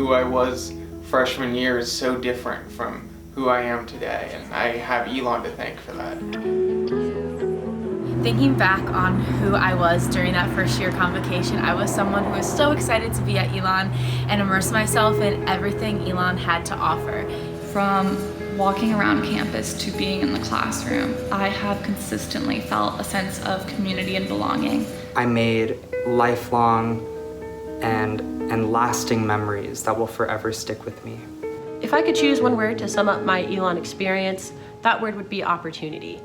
who I was freshman year is so different from who I am today, and I have Elon to thank for that. Thinking back on who I was during that first year convocation, I was someone who was so excited to be at Elon and immerse myself in everything Elon had to offer. From walking around campus to being in the classroom, I have consistently felt a sense of community and belonging. I made lifelong and lasting memories that will forever stick with me. If I could choose one word to sum up my Elon experience, that word would be opportunity.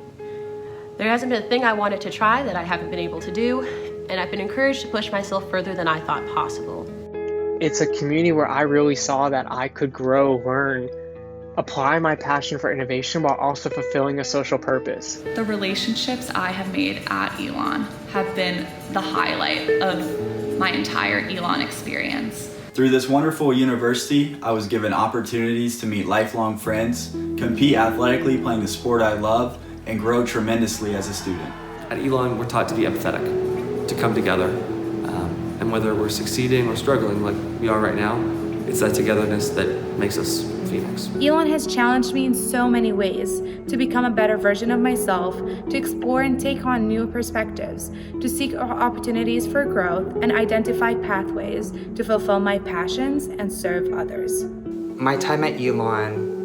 There hasn't been a thing I wanted to try that I haven't been able to do, and I've been encouraged to push myself further than I thought possible. It's a community where I really saw that I could grow, learn, apply my passion for innovation while also fulfilling a social purpose. The relationships I have made at Elon have been the highlight of my entire Elon experience. Through this wonderful university, I was given opportunities to meet lifelong friends, compete athletically playing the sport I love, and grow tremendously as a student. At Elon, we're taught to be empathetic, to come together, and whether we're succeeding or struggling like we are right now, it's that togetherness that makes us Phoenix. Elon has challenged me in so many ways to become a better version of myself, to explore and take on new perspectives, to seek opportunities for growth and identify pathways to fulfill my passions and serve others. My time at Elon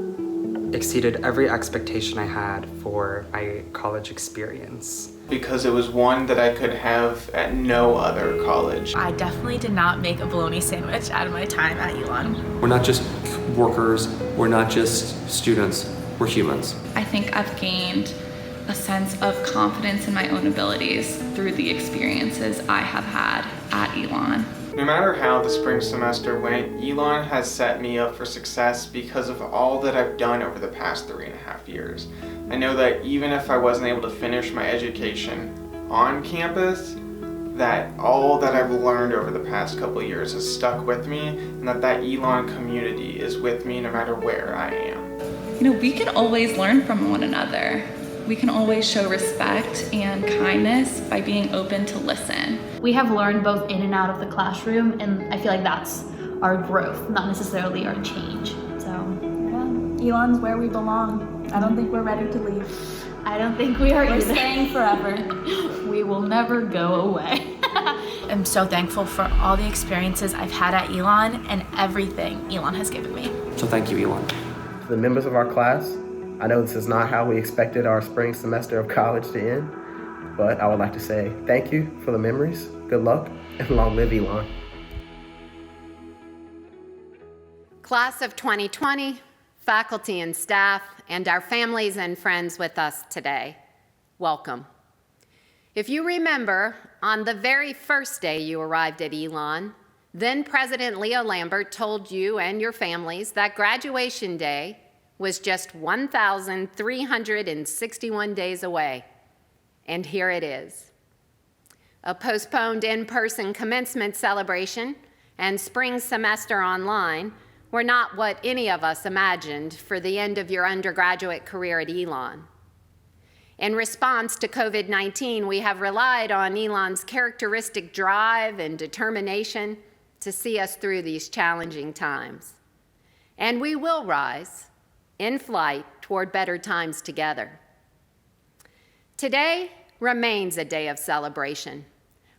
exceeded every expectation I had for my college experience. Because it was one that I could have at no other college. I definitely did not make a bologna sandwich out of my time at Elon. We're not just workers, we're not just students, we're humans. I think I've gained a sense of confidence in my own abilities through the experiences I have had at Elon. No matter how the spring semester went, Elon has set me up for success because of all that I've done over the past 3.5 years. I know that even if I wasn't able to finish my education on campus, that all that I've learned over the past couple of years has stuck with me, and that Elon community is with me no matter where I am. You know, we can always learn from one another. We can always show respect and kindness by being open to listen. We have learned both in and out of the classroom, and I feel like that's our growth, not necessarily our change. So, yeah, Elon's where we belong. I don't think we're ready to leave. I don't think we are either. We're staying forever. We will never go away. I'm so thankful for all the experiences I've had at Elon and everything Elon has given me. So thank you, Elon. To the members of our class, I know this is not how we expected our spring semester of college to end, but I would like to say thank you for the memories, good luck, and long live Elon. Class of 2020, faculty and staff, and our families and friends with us today, welcome. If you remember, on the very first day you arrived at Elon, then President Leo Lambert told you and your families that graduation day was just 1,361 days away. And here it is. A postponed in-person commencement celebration and spring semester online were not what any of us imagined for the end of your undergraduate career at Elon. In response to COVID-19, we have relied on Elon's characteristic drive and determination to see us through these challenging times. And we will rise in flight toward better times together. Today remains a day of celebration,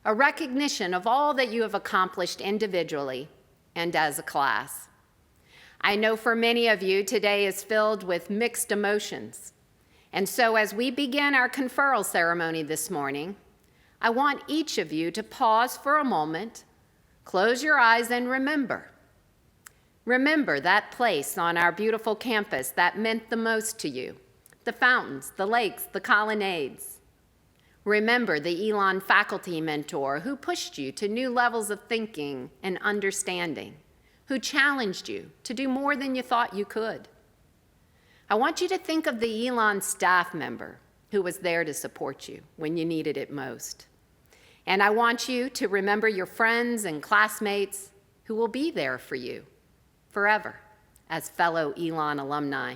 a recognition of all that you have accomplished individually and as a class. I know for many of you, today is filled with mixed emotions. And so as we begin our conferral ceremony this morning, I want each of you to pause for a moment, close your eyes, and remember. Remember that place on our beautiful campus that meant the most to you, the fountains, the lakes, the colonnades. Remember the Elon faculty mentor who pushed you to new levels of thinking and understanding, who challenged you to do more than you thought you could. I want you to think of the Elon staff member who was there to support you when you needed it most. And I want you to remember your friends and classmates who will be there for you forever as fellow Elon alumni.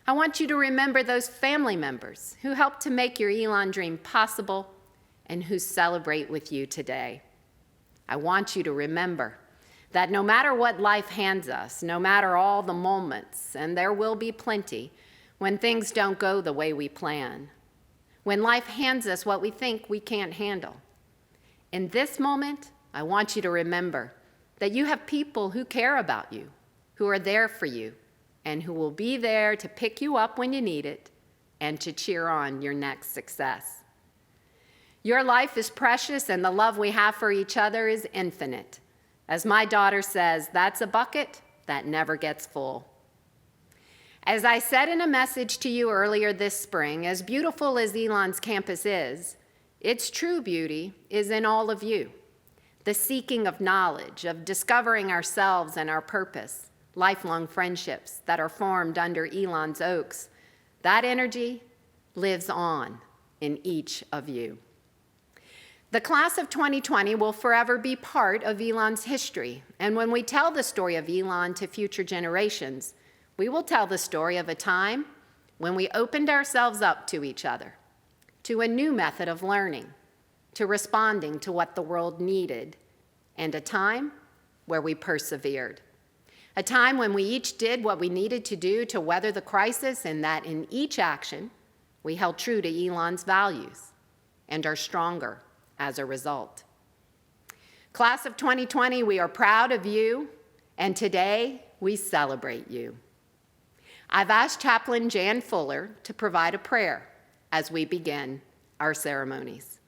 I want you to remember those family members who helped to make your Elon dream possible and who celebrate with you today. I want you to remember that no matter what life hands us, no matter all the moments, and there will be plenty, when things don't go the way we plan, when life hands us what we think we can't handle. In this moment, I want you to remember that you have people who care about you, who are there for you, and who will be there to pick you up when you need it and to cheer on your next success. Your life is precious, and the love we have for each other is infinite. As my daughter says, that's a bucket that never gets full. As I said in a message to you earlier this spring, as beautiful as Elon's campus is, its true beauty is in all of you. The seeking of knowledge, of discovering ourselves and our purpose, lifelong friendships that are formed under Elon's oaks, that energy lives on in each of you. The class of 2020 will forever be part of Elon's history, and when we tell the story of Elon to future generations, we will tell the story of a time when we opened ourselves up to each other, to a new method of learning, to responding to what the world needed, and a time where we persevered. A time when we each did what we needed to do to weather the crisis, and that in each action, we held true to Elon's values and are stronger as a result. Class of 2020, we are proud of you, and today we celebrate you. I've asked Chaplain Jan Fuller to provide a prayer as we begin our ceremonies.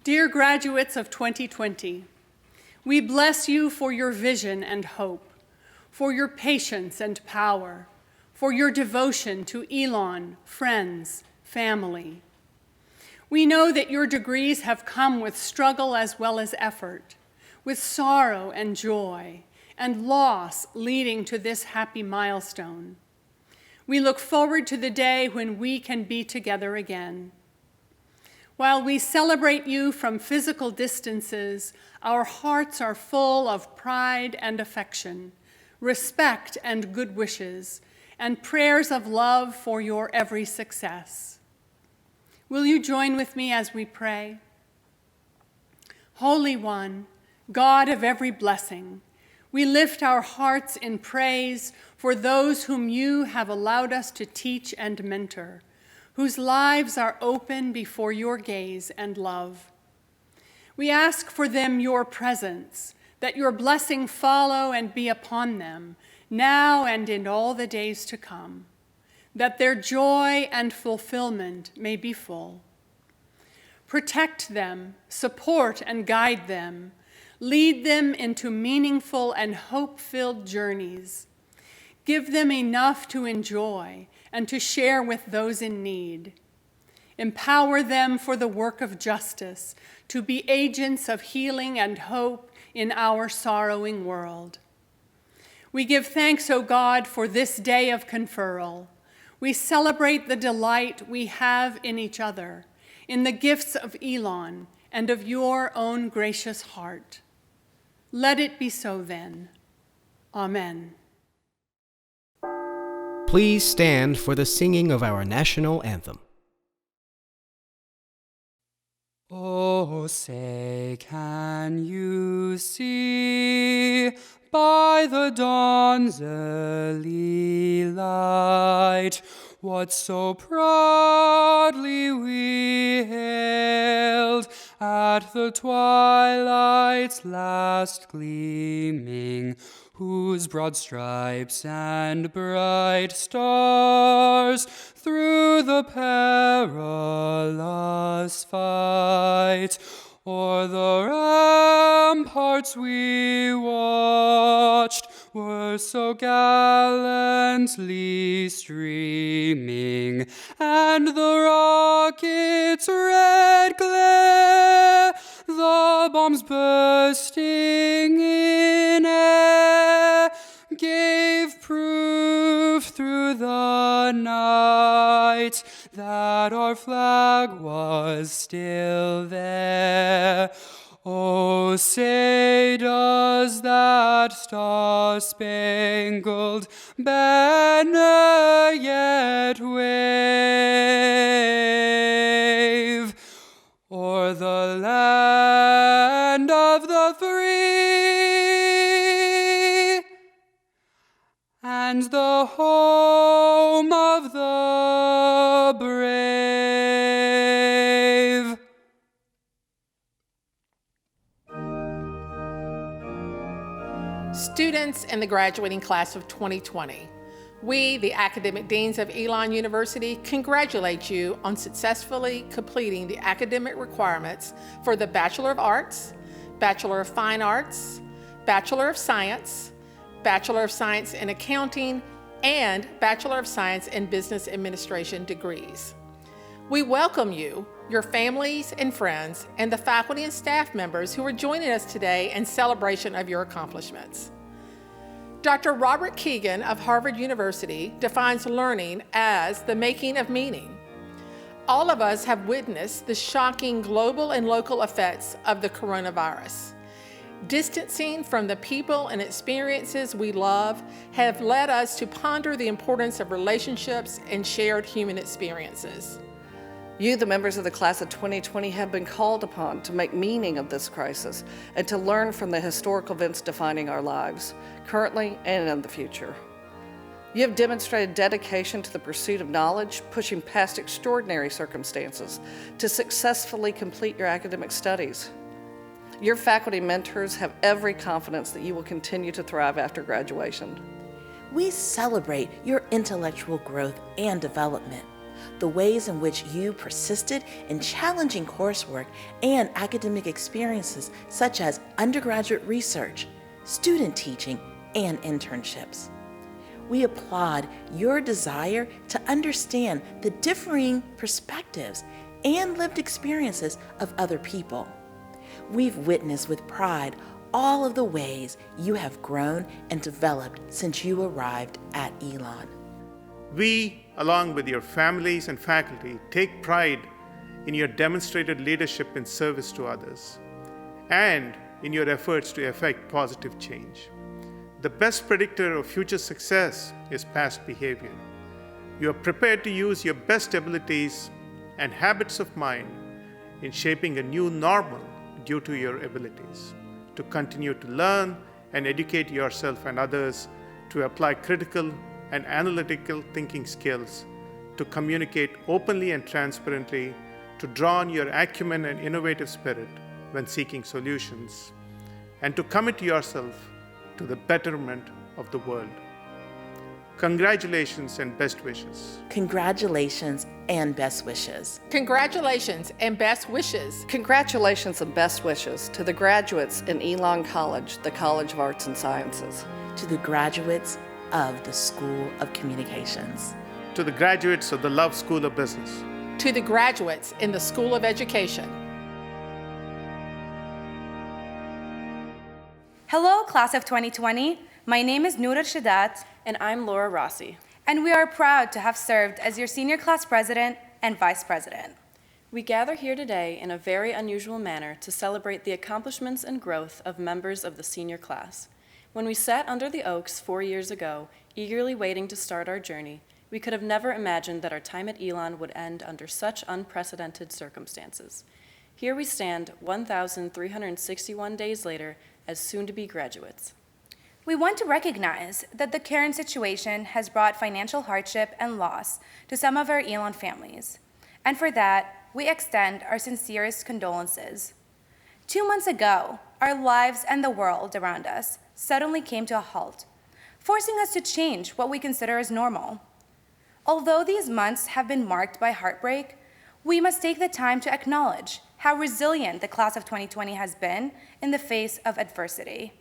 Dear graduates of 2020, we bless you for your vision and hope, for your patience and power, for your devotion to Elon, friends, family. We know that your degrees have come with struggle as well as effort, with sorrow and joy, and loss leading to this happy milestone. We look forward to the day when we can be together again. While we celebrate you from physical distances, our hearts are full of pride and affection, respect and good wishes, and prayers of love for your every success. Will you join with me as we pray? Holy One, God of every blessing, we lift our hearts in praise for those whom you have allowed us to teach and mentor, whose lives are open before your gaze and love. We ask for them your presence, that your blessing follow and be upon them, now and in all the days to come, that their joy and fulfillment may be full. Protect them, support and guide them, lead them into meaningful and hope-filled journeys. Give them enough to enjoy and to share with those in need. Empower them for the work of justice, to be agents of healing and hope in our sorrowing world. We give thanks, O God, for this day of conferral. We celebrate the delight we have in each other, in the gifts of Elon and of your own gracious heart. Let it be so then. Amen. Please stand for the singing of our national anthem. Oh, say, can you see by the dawn's early light what so proudly we hailed at the twilight's last gleaming, whose broad stripes and bright stars through the perilous fight o'er the ramparts we watched were so gallantly streaming, and the rocket's red glare, the bombs bursting in air, gave proof through the night that our flag was still there. Oh, say does that star-spangled banner yet wave o'er the land of the free and the home of the brave. Students in the graduating class of 2020, we, the academic deans of Elon University, congratulate you on successfully completing the academic requirements for the Bachelor of Arts, Bachelor of Fine Arts, Bachelor of Science, Bachelor of Science in Accounting, and Bachelor of Science in Business Administration degrees. We welcome you, your families and friends, and the faculty and staff members who are joining us today in celebration of your accomplishments. Dr. Robert Keegan of Harvard University defines learning as the making of meaning. All of us have witnessed the shocking global and local effects of the coronavirus. Distancing from the people and experiences we love have led us to ponder the importance of relationships and shared human experiences. You, the members of the class of 2020, have been called upon to make meaning of this crisis and to learn from the historical events defining our lives, currently and in the future. You have demonstrated dedication to the pursuit of knowledge, pushing past extraordinary circumstances to successfully complete your academic studies. Your faculty mentors have every confidence that you will continue to thrive after graduation. We celebrate your intellectual growth and development, the ways in which you persisted in challenging coursework and academic experiences such as undergraduate research, student teaching, and internships. We applaud your desire to understand the differing perspectives and lived experiences of other people. We've witnessed with pride all of the ways you have grown and developed since you arrived at Elon. We, along with your families and faculty, take pride in your demonstrated leadership in service to others and in your efforts to effect positive change. The best predictor of future success is past behavior. You are prepared to use your best abilities and habits of mind in shaping a new normal due to your abilities, to continue to learn and educate yourself and others, to apply critical and analytical thinking skills, to communicate openly and transparently, to draw on your acumen and innovative spirit when seeking solutions, and to commit yourself to the betterment of the world. Congratulations and best wishes. Congratulations and best wishes. Congratulations and best wishes. Congratulations and best wishes to the graduates in Elon College, the College of Arts and Sciences. To the graduates of the School of Communications. To the graduates of the Love School of Business. To the graduates in the School of Education. Hello, class of 2020. My name is Noor Irshaidat. And I'm Laura Rossi. And we are proud to have served as your senior class president and vice president. We gather here today in a very unusual manner to celebrate the accomplishments and growth of members of the senior class. When we sat under the oaks 4 years ago, eagerly waiting to start our journey, we could have never imagined that our time at Elon would end under such unprecedented circumstances. Here we stand 1,361 days later as soon-to-be graduates. We want to recognize that the current situation has brought financial hardship and loss to some of our Elon families. And for that, we extend our sincerest condolences. 2 months ago, our lives and the world around us suddenly came to a halt, forcing us to change what we consider as normal. Although these months have been marked by heartbreak, we must take the time to acknowledge how resilient the class of 2020 has been in the face of adversity.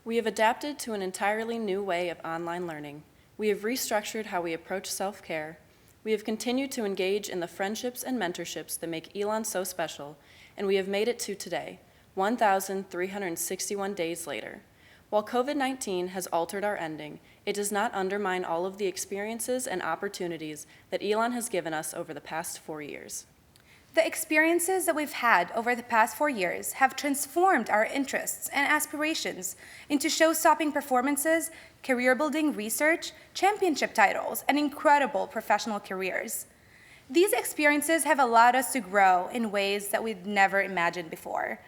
We have adapted to an entirely new way of online learning. We have restructured how we approach self-care. We have continued to engage in the friendships and mentorships that make Elon so special, and we have made it to today, 1,361 days later. While COVID-19 has altered our ending, it does not undermine all of the experiences and opportunities that Elon has given us over the past 4 years. The experiences that we've had over the past 4 years have transformed our interests and aspirations into show-stopping performances, career-building research, championship titles, and incredible professional careers. These experiences have allowed us to grow in ways that we'd never imagined before.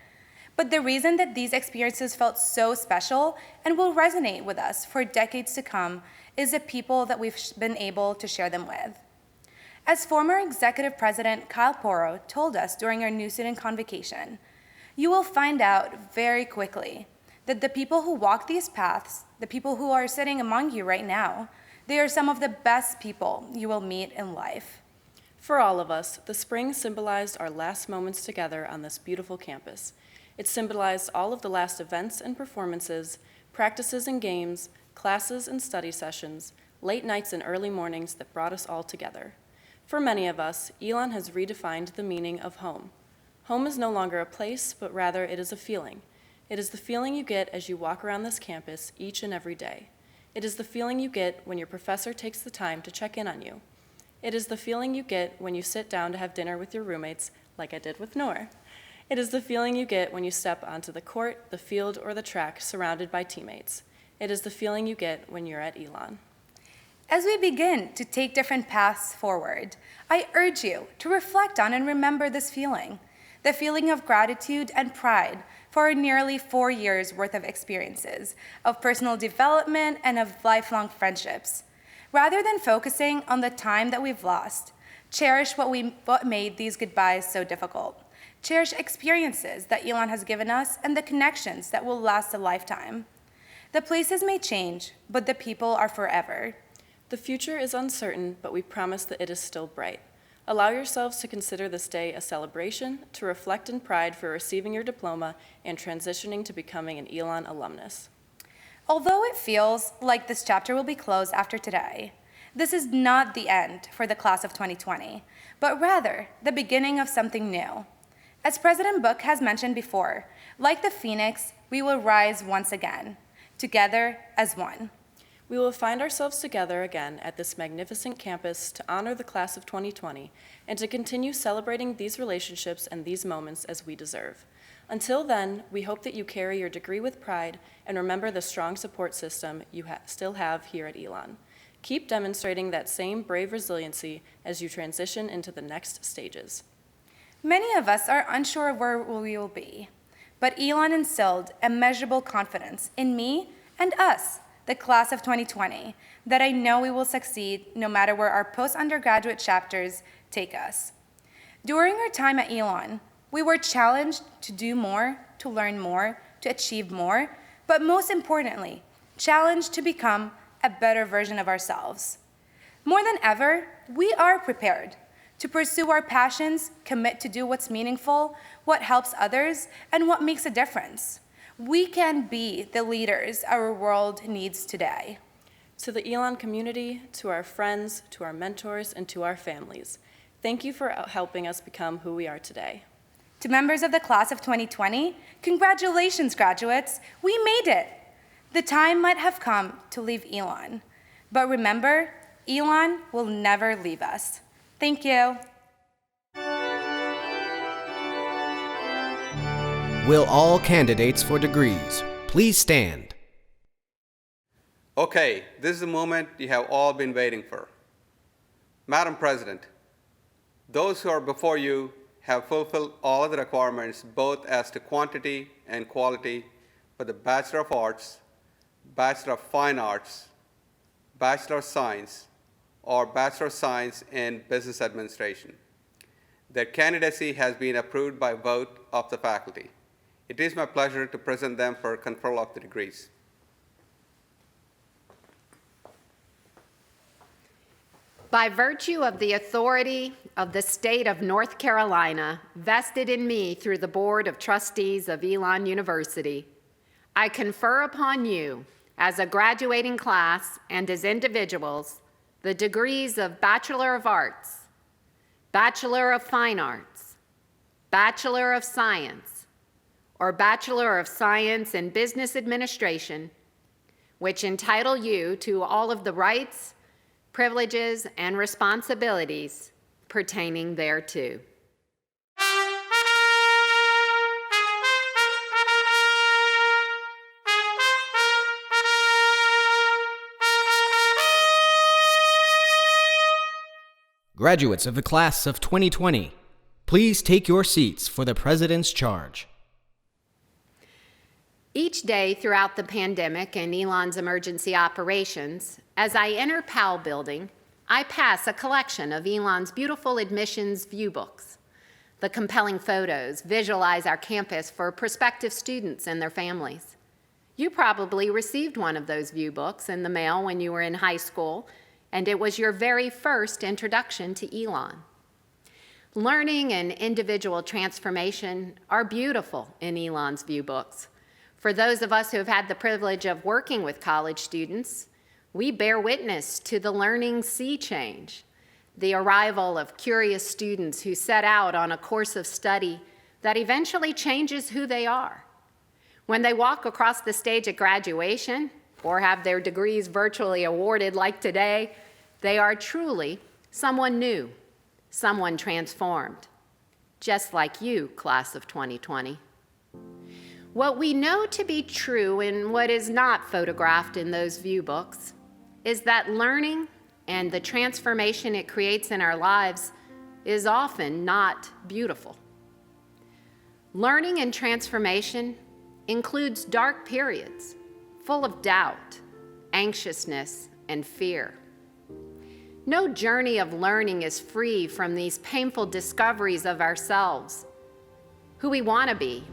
But the reason that these experiences felt so special and will resonate with us for decades to come is the people that we've been able to share them with. As former Executive President Kyle Porro told us during our new student convocation, you will find out very quickly that the people who walk these paths, the people who are sitting among you right now, they are some of the best people you will meet in life. For all of us, the spring symbolized our last moments together on this beautiful campus. It symbolized all of the last events and performances, practices and games, classes and study sessions, late nights and early mornings that brought us all together. For many of us, Elon has redefined the meaning of home. Home is no longer a place, but rather it is a feeling. It is the feeling you get as you walk around this campus each and every day. It is the feeling you get when your professor takes the time to check in on you. It is the feeling you get when you sit down to have dinner with your roommates, like I did with Noor. It is the feeling you get when you step onto the court, the field, or the track surrounded by teammates. It is the feeling you get when you're at Elon. As we begin to take different paths forward, I urge you to reflect on and remember this feeling, the feeling of gratitude and pride for our nearly 4 years' worth of experiences, of personal development, and of lifelong friendships. Rather than focusing on the time that we've lost, cherish what made these goodbyes so difficult. Cherish experiences that Elon has given us and the connections that will last a lifetime. The places may change, but the people are forever. The future is uncertain, but we promise that it is still bright. Allow yourselves to consider this day a celebration, to reflect in pride for receiving your diploma and transitioning to becoming an Elon alumnus. Although it feels like this chapter will be closed after today, this is not the end for the class of 2020, but rather the beginning of something new. As President Book has mentioned before, like the phoenix, we will rise once again, together as one. We will find ourselves together again at this magnificent campus to honor the class of 2020 and to continue celebrating these relationships and these moments as we deserve. Until then, we hope that you carry your degree with pride and remember the strong support system you still have here at Elon. Keep demonstrating that same brave resiliency as you transition into the next stages. Many of us are unsure of where we will be, but Elon instilled immeasurable confidence in me and us, the class of 2020, that I know we will succeed no matter where our post-undergraduate chapters take us. During our time at Elon, we were challenged to do more, to learn more, to achieve more, but most importantly, challenged to become a better version of ourselves. More than ever, we are prepared to pursue our passions, commit to do what's meaningful, what helps others, and what makes a difference. We can be the leaders our world needs today. To the Elon community, to our friends, to our mentors, and to our families, thank you for helping us become who we are today. To members of the class of 2020, congratulations, graduates. We made it. The time might have come to leave Elon, but remember, Elon will never leave us. Thank you. Will all candidates for degrees please stand? Okay, this is the moment you have all been waiting for. Madam President, those who are before you have fulfilled all of the requirements both as to quantity and quality for the Bachelor of Arts, Bachelor of Fine Arts, Bachelor of Science, or Bachelor of Science in Business Administration. Their candidacy has been approved by vote of the faculty. It is my pleasure to present them for conferral of the degrees. By virtue of the authority of the state of North Carolina vested in me through the Board of Trustees of Elon University, I confer upon you as a graduating class and as individuals the degrees of Bachelor of Arts, Bachelor of Fine Arts, Bachelor of Science, or Bachelor of Science in Business Administration, which entitle you to all of the rights, privileges, and responsibilities pertaining thereto. Graduates of the class of 2020, please take your seats for the President's charge. Each day throughout the pandemic and Elon's emergency operations, as I enter Powell Building, I pass a collection of Elon's beautiful admissions view books. The compelling photos visualize our campus for prospective students and their families. You probably received one of those view books in the mail when you were in high school, and it was your very first introduction to Elon. Learning and individual transformation are beautiful in Elon's view books. For those of us who have had the privilege of working with college students, we bear witness to the learning sea change, the arrival of curious students who set out on a course of study that eventually changes who they are. When they walk across the stage at graduation or have their degrees virtually awarded like today, they are truly someone new, someone transformed, just like you, class of 2020. What we know to be true and what is not photographed in those view books is that learning and the transformation it creates in our lives is often not beautiful. Learning and transformation includes dark periods full of doubt, anxiousness, and fear. No journey of learning is free from these painful discoveries of ourselves, who we want to be,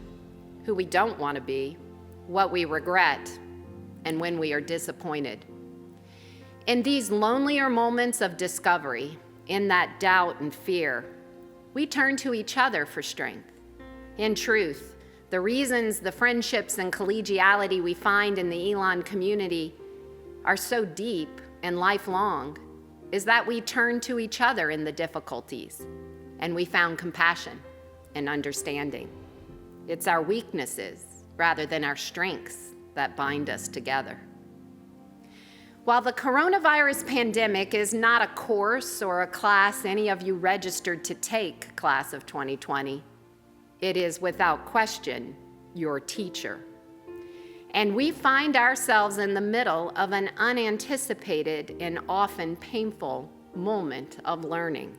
who we don't want to be, what we regret, and when we are disappointed. In these lonelier moments of discovery, in that doubt and fear, we turn to each other for strength. In truth, the reasons the friendships and collegiality we find in the Elon community are so deep and lifelong is that we turn to each other in the difficulties, and we found compassion and understanding. It's our weaknesses rather than our strengths that bind us together. While the coronavirus pandemic is not a course or a class any of you registered to take, class of 2020, it is without question your teacher. And we find ourselves in the middle of an unanticipated and often painful moment of learning.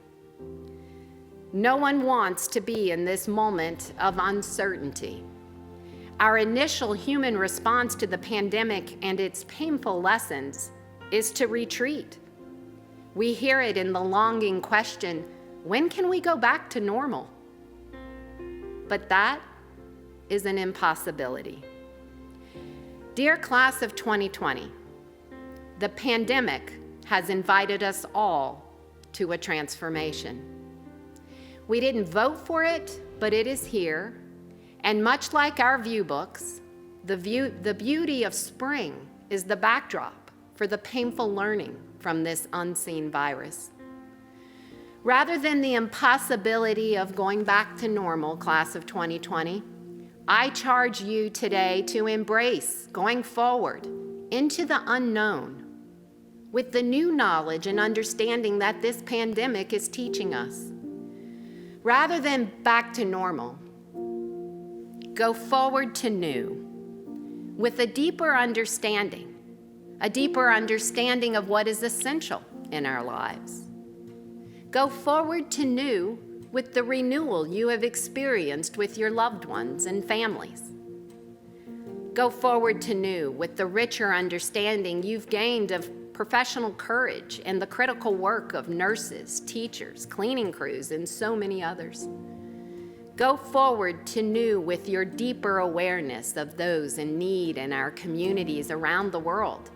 No one wants to be in this moment of uncertainty. Our initial human response to the pandemic and its painful lessons is to retreat. We hear it in the longing question, when can we go back to normal? But that is an impossibility. Dear class of 2020, the pandemic has invited us all to a transformation. We didn't vote for it, but it is here. And much like our view books, the beauty of spring is the backdrop for the painful learning from this unseen virus. Rather than the impossibility of going back to normal, class of 2020, I charge you today to embrace going forward into the unknown with the new knowledge and understanding that this pandemic is teaching us. Rather than back to normal, go forward to new with a deeper understanding of what is essential in our lives. Go forward to new with the renewal you have experienced with your loved ones and families. Go forward to new with the richer understanding you've gained of professional courage and the critical work of nurses, teachers, cleaning crews, and so many others. Go forward to new with your deeper awareness of those in need in our communities around the world.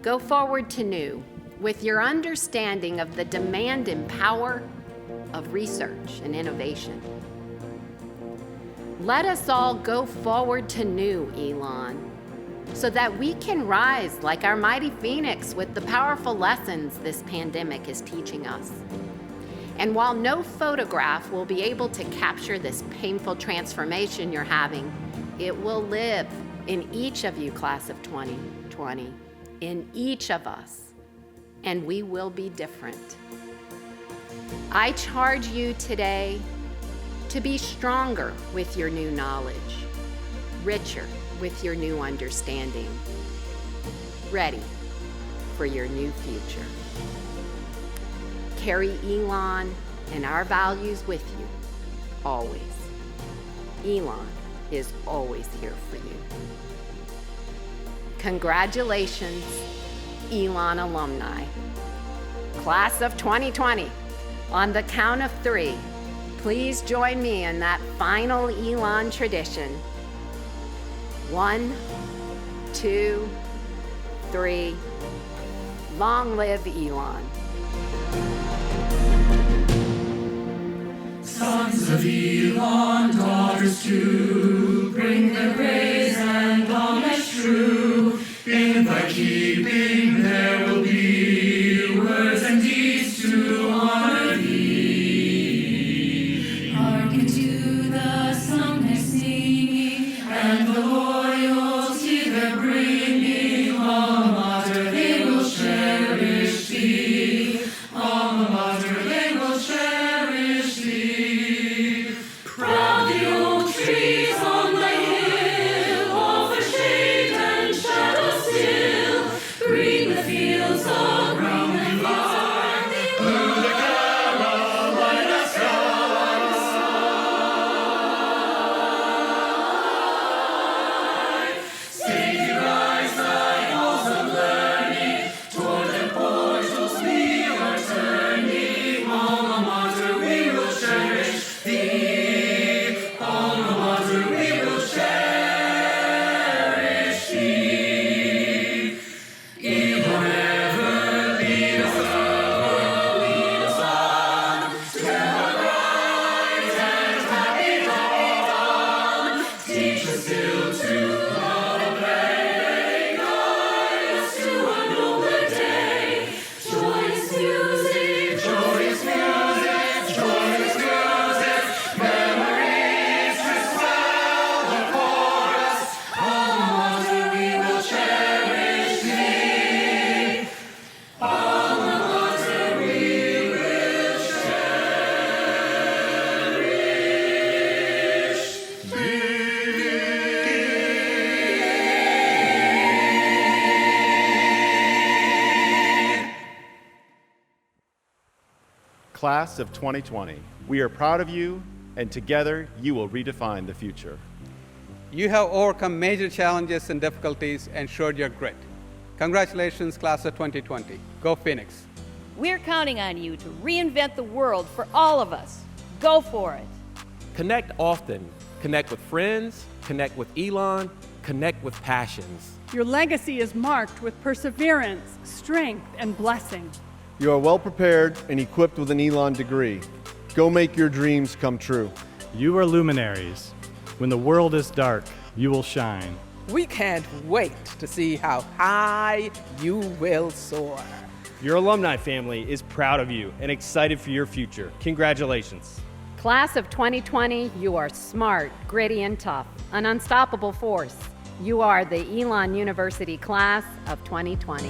Go forward to new with your understanding of the demand and power of research and innovation. Let us all go forward to new, Elon, so that we can rise like our mighty phoenix with the powerful lessons this pandemic is teaching us. And while no photograph will be able to capture this painful transformation you're having, it will live in each of you, class of 2020, in each of us, and we will be different. I charge you today to be stronger with your new knowledge, richer with your new understanding, ready for your new future. Carry Elon and our values with you, always. Elon, is always here for you. Congratulations, Elon alumni. Class of 2020, on the count of 3, please join me in that final Elon tradition. 1, 2, 3. Long live Elon. Sons of Elon, daughters too, bring their praise and homage true. In thy keeping there will be words and deeds to honor thee. Hearken to the song they're singing and the loyalty they're bringing. Alma mater, they will cherish thee. Alma mater, they will cherish thee. Proud the oak trees on the hill, offer shade and shadow still. Green the fields around the vine, blue the Carolina sky. Savior, rise thy halls of learning, toward the portals we are turning. Alma mater, we will cherish thee. Alma mater, we will cherish thee. Elon ever lead us on to the bright and happy dawn. Teach us still to love and obey. Guide us to a nobler day. Joyous music, joyous music, joyous music. Memories just swell before us. Alma mater, we will cherish thee. Alma mater, we will cherish Class of 2020, we are proud of you, and together you will redefine the future. You have overcome major challenges and difficulties and showed your grit. Congratulations, Class of 2020. Go Phoenix. We're counting on you to reinvent the world for all of us. Go for it. Connect often. Connect with friends, connect with Elon, connect with passions. Your legacy is marked with perseverance, strength, and blessing. You are well prepared and equipped with an Elon degree. Go make your dreams come true. You are luminaries. When the world is dark, you will shine. We can't wait to see how high you will soar. Your alumni family is proud of you and excited for your future. Congratulations. Class of 2020, you are smart, gritty, and tough, an unstoppable force. You are the Elon University Class of 2020.